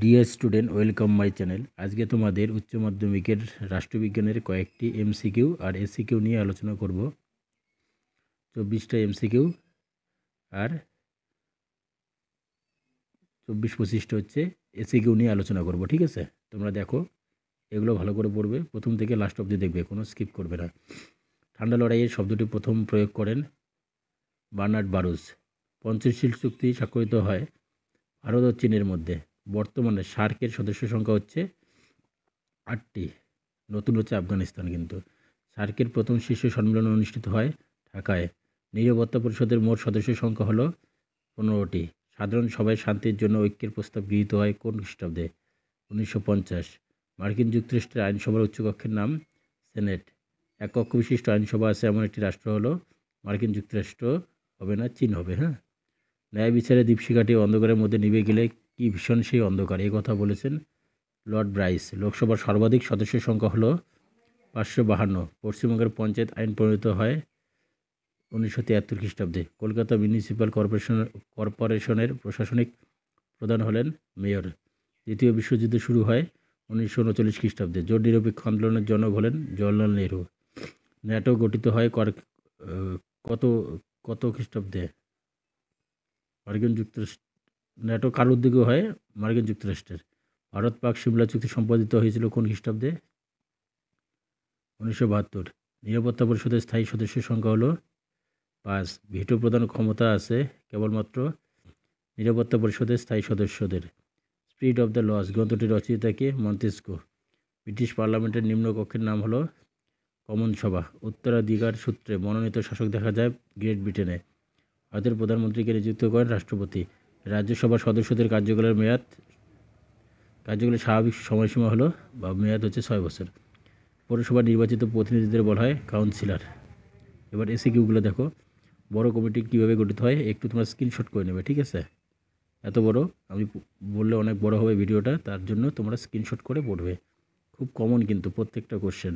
Dear student, welcome my channel. আজকে তোমাদের উচ্চ মাধ্যমিকের রাষ্ট্রবিজ্ঞানের কয়েকটি এমসিকিউ আর এসিকিউ নিয়ে আলোচনা করব। 24টা এমসিকিউ আর 24-25টা হচ্ছে এসিকিউ নিয়ে আলোচনা করব। ঠিক আছে, তোমরা দেখো, এগুলো ভালো করে পড়বে, প্রথম থেকে লাস্ট অবধি দেখবে, কোনো স্কিপ করবে না। ঠান্ডা লড়াইয়ের শব্দটি প্রথম প্রয়োগ করেন বার্নার্ড বারুচ। পঞ্চশীল চুক্তি স্বাক্ষরিত হয় ভারত ও চীনের মধ্যে। বর্তমানে সার্কের সদস্য সংখ্যা হচ্ছে 8টি, নতুন হচ্ছে আফগানিস্তান। কিন্তু সার্কের প্রথম শীর্ষ সম্মেলন অনুষ্ঠিত হয় ঢাকায়। নিরাপত্তা পরিষদের মোট সদস্য সংখ্যা হলো 15টি। সাধারণ সভায় শান্তির জন্য ঐক্যের প্রস্তাব গৃহীত হয় কোন খ্রিস্টাব্দে? 1950। মার্কিন যুক্তরাষ্ট্রের আইনসভার উচ্চকক্ষের নাম সেনেট। এক কক্ষ বিশিষ্ট আইনসভা আছে এমন একটি রাষ্ট্র হলো মার্কিন যুক্তরাষ্ট্র হবে না, চীন হবে। হ্যাঁ, ন্যায় বিচারে দীপশিখাটি অন্ধকারের মধ্যে নিভে গেলে কি ভীষণ সেই অন্ধকার, এই কথা বলেছেন লর্ড ব্রাইস। লোকসভার সর্বাধিক সদস্যের সংখ্যা হলো 552। পশ্চিমবঙ্গের পঞ্চায়েত আইন প্রণীত হয় 1973 খ্রিস্টাব্দে। কলকাতা মিউনিসিপ্যাল কর্পোরেশনের প্রশাসনিক প্রধান হলেন মেয়র। দ্বিতীয় বিশ্বযুদ্ধ শুরু হয় 1939 খ্রিস্টাব্দে। জোট নিরপেক্ষ আন্দোলনের জনক হলেন জওহরলাল নেহরু। ন্যাটো গঠিত হয় কত কত খ্রিস্টাব্দে? মার্কিন যুক্তরাষ্ট্র। ন্যাটো কার উদ্যোগে হয়? মার্কিন যুক্তরাষ্ট্রের। ভারত পাক সিমলা চুক্তি সম্পাদিত হয়েছিল কোন খ্রিস্টাব্দে? 1972। নিরাপত্তা পরিষদের স্থায়ী সদস্যের সংখ্যা হলো 5। ভিটো প্রদান ক্ষমতা আছে কেবলমাত্র নিরাপত্তা পরিষদের স্থায়ী সদস্যদের। স্পিরিট অব দ্য লস গ্রন্থটির রচয়িতাকে মন্তেস্কো। ব্রিটিশ পার্লামেন্টের নিম্নকক্ষের নাম হলো কমন সভা। উত্তরাধিকার সূত্রে মনোনীত শাসক দেখা যায় গ্রেট ব্রিটেনে। ভারতের প্রধানমন্ত্রীকে নিযুক্ত করেন রাষ্ট্রপতি। রাজ্যসভার সদস্যদের কার্যকালের স্বাভাবিক সময়সীমা হলো বা মেয়াদ হচ্ছে 6 বছর। পৌরসভার নির্বাচিত প্রতিনিধিদের বলা হয় কাউন্সিলর। এবার এসিকিউগুলো দেখো। বড় কমিটি কীভাবে গঠিত হয় একটু তোমরা স্ক্রিনশট করে নেবে। ঠিক আছে, এত বড় আমি বললে অনেক বড় হবে ভিডিওটা, তার জন্য তোমরা স্ক্রিনশট করে পড়বে। খুব কমন কিন্তু প্রত্যেকটা কোশ্চেন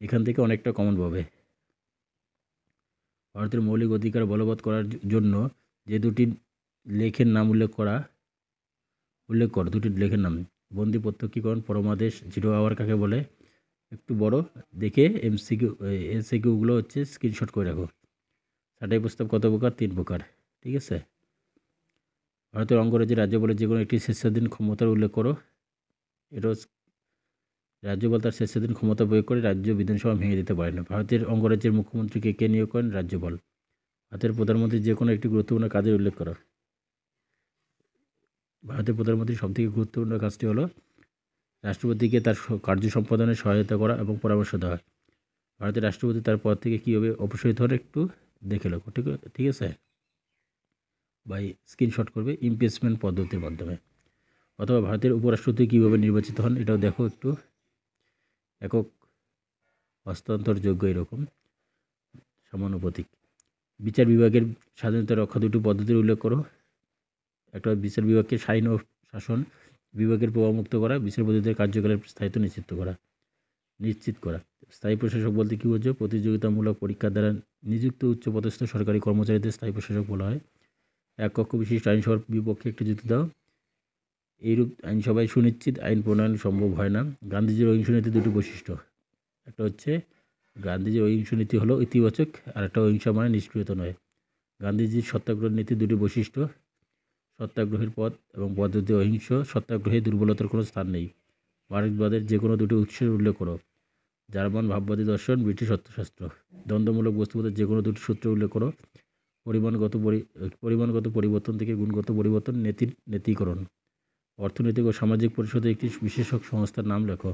এখান থেকে অনেকটা কমন পাবে। ভারতের মৌলিক অধিকার বলবৎ করার জন্য যে দুটি লেখের নাম উল্লেখ কর দুটি লেখের নাম। বন্দি প্রত্যক্ষীকরণ পরমাদেশ 0 আওয়ার কাকে বলে? একটু বড় দেখে এমসিকিউগুলো হচ্ছে স্ক্রিনশট করে রাখো। ছাঁটাই প্রস্তাব কত প্রকার? 3 প্রকার। ঠিক আছে। ভারতের অঙ্গরাজ্যের রাজ্যপালে যে কোনো একটি স্বেচ্ছাধীন ক্ষমতার উল্লেখ করো। এটাও রাজ্যপাল তার স্বেচ্ছাধীন ক্ষমতা প্রয়োগ করে রাজ্য বিধানসভা ভেঙে দিতে পারে না। ভারতের অঙ্গরাজ্যের মুখ্যমন্ত্রীকে কে নিয়োগ করেন? রাজ্যপাল। ভারতের প্রধানমন্ত্রী যে কোনো একটি গুরুত্বপূর্ণ কাজের উল্লেখ করো। ভারতের প্রধানমন্ত্রীর সবথেকে গুরুত্বপূর্ণ কাজটি হলো রাষ্ট্রপতিকে তার কার্য সম্পাদনে সহায়তা করা এবং পরামর্শ দেওয়া। ভারতের রাষ্ট্রপতি তার পদ থেকে কীভাবে অপসারিত হন একটু দেখে লেখো। ঠিক আছে, বাই স্ক্রিনশট করবে ইমপিচমেন্ট পদ্ধতির মাধ্যমে। অথবা ভারতের উপরাষ্ট্রপতি কীভাবে নির্বাচিত হন এটাও দেখো একটু। একক, হস্তান্তরযোগ্য, এরকম সমানুপাতিক। বিচার বিভাগের স্বাধীনতা রক্ষা দুটি পদ্ধতির উল্লেখ করো। একটা বিচার বিভাগকে স্বাধীন ও শাসন বিভাগের প্রভাবমুক্ত করা, বিচারপতিদের কার্যকালের স্থায়িত্ব নিশ্চিত করা। স্থায়ী প্রশাসক বলতে কী বোঝো? প্রতিযোগিতামূলক পরীক্ষার দ্বারা নিযুক্ত উচ্চপদস্থ সরকারি কর্মচারীদের স্থায়ী প্রশাসক বলা হয়। এক কক্ষ বিশিষ্ট আইনসভার বিপক্ষে একটি যুক্তি দাও। এইরূপ আইনসভায় সুনিশ্চিত আইন প্রণয়ন সম্ভব হয় না। গান্ধীজির অহিংস নীতি দুটি বৈশিষ্ট্য। একটা হচ্ছে গান্ধীজির অহিংস নীতি হলো ইতিবাচক, আর একটা অহিংসা মানে নিষ্ক্রিয়তা নয়। গান্ধীজির সত্যাগ্রহ নীতি দুটি বৈশিষ্ট্য। সত্যাগ্রহের পথ এবং পদ্ধতি অহিংস। সত্যাগ্রহে দুর্বলতার কোনো স্থান নেই। মার্ক্সবাদের যে কোনো দুটি উৎসের উল্লেখ করো। জার্মান ভাববাদী দর্শন, ব্রিটিশ অর্থশাস্ত্র। দ্বন্দ্বমূলক বস্তুবাদের যে কোনো দুটি সূত্র উল্লেখ করো। পরিমাণগত পরিবর্তন থেকে গুণগত পরিবর্তন, নেতিকরণ। অর্থনৈতিক ও সামাজিক পরিষদের একটি বিশেষক সংস্থার নাম লেখো।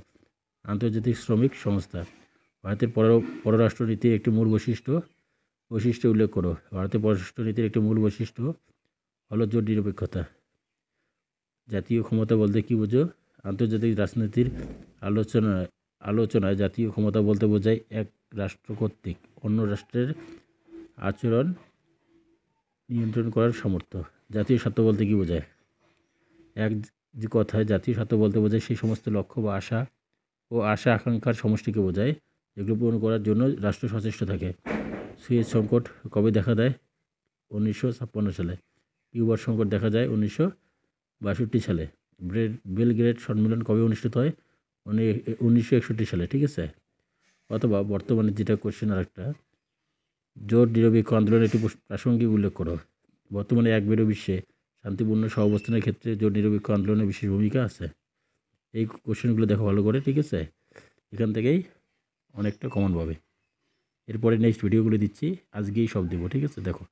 আন্তর্জাতিক শ্রমিক সংস্থা। ভারতের পররাষ্ট্র নীতির একটি মূল বৈশিষ্ট্য উল্লেখ করো। ভারতের পররাষ্ট্র নীতির একটি মূল বৈশিষ্ট্য হলো জোট নিরপেক্ষতা। জাতীয় ক্ষমতা বলতে কী বোঝো? আন্তর্জাতিক রাজনীতির আলোচনায় জাতীয় ক্ষমতা বলতে বোঝায় এক রাষ্ট্র কর্তৃক অন্য রাষ্ট্রের আচরণ নিয়ন্ত্রণ করার সামর্থ্য। জাতীয় স্বার্থ বলতে কী বোঝায়? এক কথায় জাতীয় স্বার্থ বলতে বোঝায় সেই সমস্ত লক্ষ্য বা আশা আকাঙ্ক্ষার সমষ্টিকে বোঝায় যেগুলো পূরণ করার জন্য রাষ্ট্র সচেষ্ট থাকে। সুয়েজ সংকট কবে দেখা দেয়? 1956 সালে। কিউবার সংকট দেখা যায় 1962 সালে। বেলগ্রেড সম্মেলন কবে অনুষ্ঠিত হয়? 1961 সালে, ঠিক আছে। অথবা বর্তমানে যেটা কোশ্চেন আরেকটা, জোট নিরপেক্ষ আন্দোলনের একটি প্রাসঙ্গিক উল্লেখ করো। বর্তমানে একবিংশ বিশ্বে শান্তিপূর্ণ সহাবস্থানের ক্ষেত্রে জোট নিরপেক্ষ আন্দোলনের বিশেষ ভূমিকা আছে। এই কোশ্চেনগুলো দেখো ভালো করে, ঠিক আছে। এখান থেকেই অনেকটা কমন পাবে। এরপরে নেক্সট ভিডিওগুলো দিচ্ছি, আজকেই সব দেবো, ঠিক আছে। দেখো।